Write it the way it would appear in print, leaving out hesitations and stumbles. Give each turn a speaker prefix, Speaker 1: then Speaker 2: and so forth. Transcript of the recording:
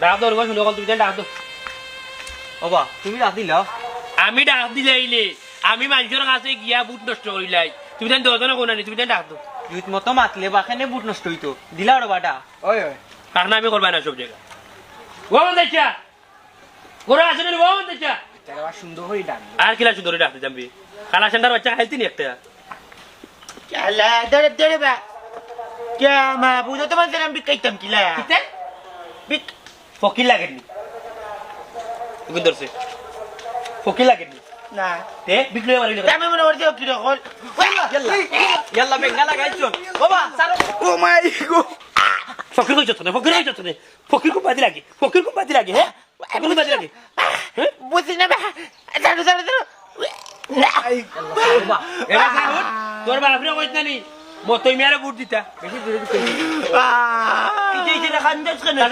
Speaker 1: ডাক দো রুবা শুনো তুমি ডাক দো
Speaker 2: বাবা তুমি ডাক দিলাও
Speaker 1: আমি ডাক দিলাইলে আমি মানুষের কাছে গিয়া বুট নষ্ট করিলাই তুমি দেন দোজনে কোন আনি তুমি দেন ডাক দো
Speaker 2: ইউত মতো মাতলে বাখানে বুট নষ্ট হইতো দিলা ওর বাটা
Speaker 3: ওই ওই
Speaker 1: কারণ আমি করবা না সব জায়গা ওমন দেখা গোরা আসলে ওমন দেখা
Speaker 3: তারা সুন্দর হই ডাক
Speaker 1: আর কিলা সুন্দর ডাকতে যাবি কালা সেন্টার বাচ্চা খাইতি নি একটা
Speaker 4: Kala, dare ba? Kaya mabuto naman sa nang bikay tamkila.
Speaker 1: কিতে
Speaker 4: Bik.
Speaker 1: ফকির লাগেনি তুমি ধরছে ফকির লাগেনি
Speaker 4: Na.
Speaker 1: তে বিক্রি মারি না
Speaker 4: Dami mo na ordi o kinokol.
Speaker 2: ইয়াল্লা ইয়াল্লা বেঙ্গা লাগাইছো বাবা সারো
Speaker 3: ও মাই গো
Speaker 1: ফকির কই যতনে ফকির কো বাদি লাগে ফকির কো বাদি লাগে হ্যাঁ ফকির কো বাদি লাগে হ্যাঁ
Speaker 4: Buti na ba? Saro.
Speaker 3: I
Speaker 2: বাবা
Speaker 1: এরা সাউট তোর বাপরে কইছ না নি মতই মেরে বুট দিতা
Speaker 2: বেশি দূরে দিতে
Speaker 4: Ah.
Speaker 2: কি যে এটা খান যাচ্ছে না